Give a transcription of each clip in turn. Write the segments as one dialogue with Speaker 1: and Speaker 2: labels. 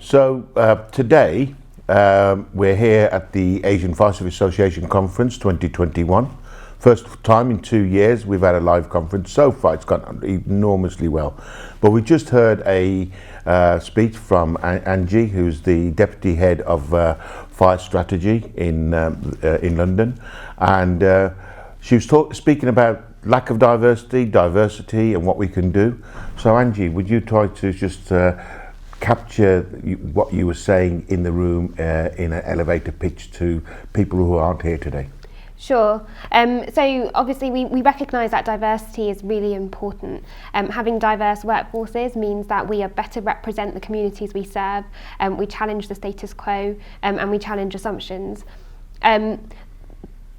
Speaker 1: Today we're here at the Asian Fire Service Association Conference 2021. First time in 2 years we've had a live conference. So far it's gone enormously well. But we just heard a speech from Anjli, who's the Deputy Head of Fire Strategy in London. And she was speaking about lack of diversity and what we can do. So Anjli, would you try to just capture what you were saying in the room in an elevator pitch to people who aren't here today?
Speaker 2: Sure. So obviously we recognise that diversity is really important. Having diverse workforces means that we are better represent the communities we serve, we challenge the status quo, and we challenge assumptions.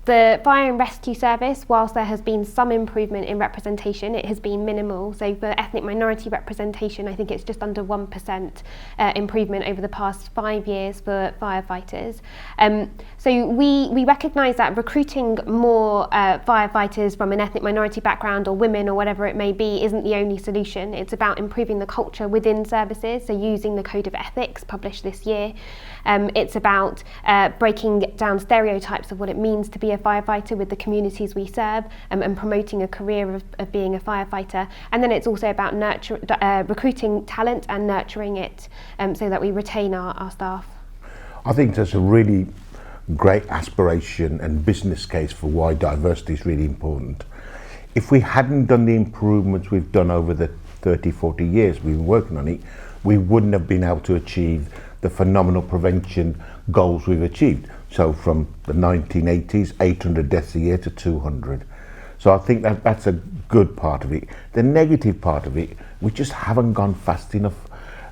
Speaker 2: The Fire and Rescue Service, whilst there has been some improvement in representation, it has been minimal. So for ethnic minority representation, I think it's just under 1% improvement over the past 5 years for firefighters. So we recognise that recruiting more firefighters from an ethnic minority background or women or whatever it may be isn't the only solution. It's about improving the culture within services, so using the Code of Ethics published this year. It's about breaking down stereotypes of what it means to be a firefighter with the communities we serve, and promoting a career of being a firefighter. And then it's also about recruiting talent and nurturing it so that we retain our staff.
Speaker 1: I think that's a really great aspiration and business case for why diversity is really important. If we hadn't done the improvements we've done over the 30, 40 years we've been working on it, we wouldn't have been able to achieve the phenomenal prevention goals we've achieved. So from the 1980s, 800 deaths a year to 200. So I think that's a good part of it. The negative part of it, we just haven't gone fast enough.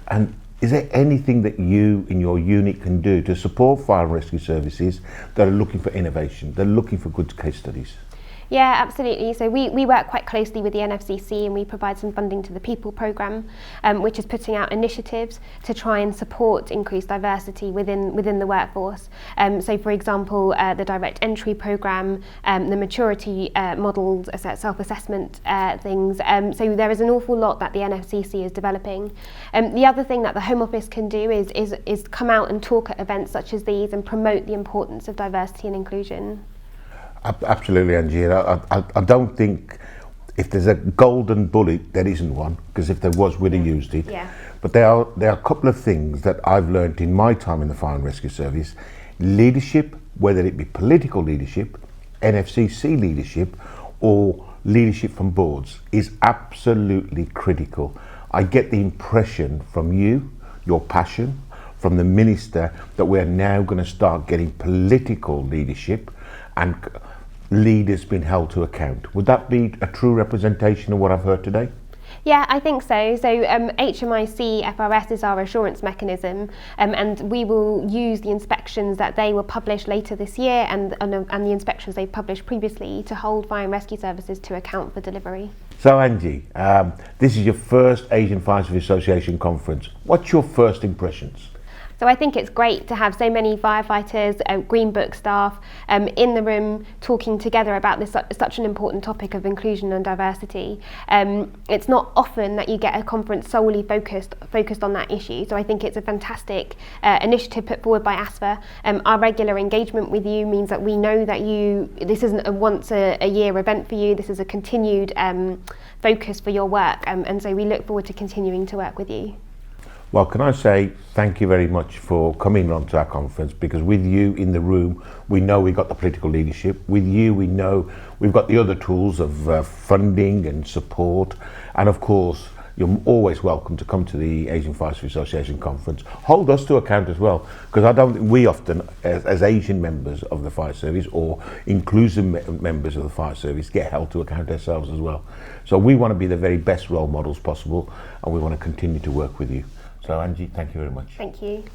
Speaker 1: And is there anything that you in your unit can do to support fire and rescue services that are looking for innovation, they're looking for good case studies?
Speaker 2: Yeah, absolutely. So we work quite closely with the NFCC, and we provide some funding to the People Programme, which is putting out initiatives to try and support increased diversity within the workforce. So for example, the Direct Entry Programme, the maturity models, self-assessment things. So there is an awful lot that the NFCC is developing. The other thing that the Home Office can do is come out and talk at events such as these and promote the importance of diversity and inclusion.
Speaker 1: Absolutely, Anjli. I don't think if there's a golden bullet, there isn't one, because if there was, we'd have used it.
Speaker 2: Yeah.
Speaker 1: But there are a couple of things that I've learned in my time in the Fire and Rescue Service. Leadership, whether it be political leadership, NFCC leadership, or leadership from boards, is absolutely critical. I get the impression from you, your passion, from the Minister, that we're now going to start getting political leadership and leaders being held to account. Would that be a true representation of what I've heard today?
Speaker 2: Yeah, I think so. So HMIC FRS is our assurance mechanism, and we will use the inspections that they will publish later this year and the inspections they've published previously to hold fire and rescue services to account for delivery.
Speaker 1: So Anjli, this is your first Asian Fire Service Association conference. What's your first impressions?
Speaker 2: So I think it's great to have so many firefighters, Green Book staff in the room talking together about this such an important topic of inclusion and diversity. It's not often that you get a conference solely focused on that issue. So I think it's a fantastic initiative put forward by ASFA. Our regular engagement with you means that we know that this isn't a once a year event for you. This is a continued focus for your work, and so we look forward to continuing to work with you.
Speaker 1: Well, can I say thank you very much for coming on to our conference, because with you in the room, we know we've got the political leadership. With you, we know we've got the other tools of funding and support. And of course, you're always welcome to come to the Asian Fire Service Association conference. Hold us to account as well, because I don't think we often, as Asian members of the fire service or inclusive members of the fire service, get held to account ourselves as well. So we want to be the very best role models possible, and we want to continue to work with you. So Anjli, thank you very much.
Speaker 2: Thank you.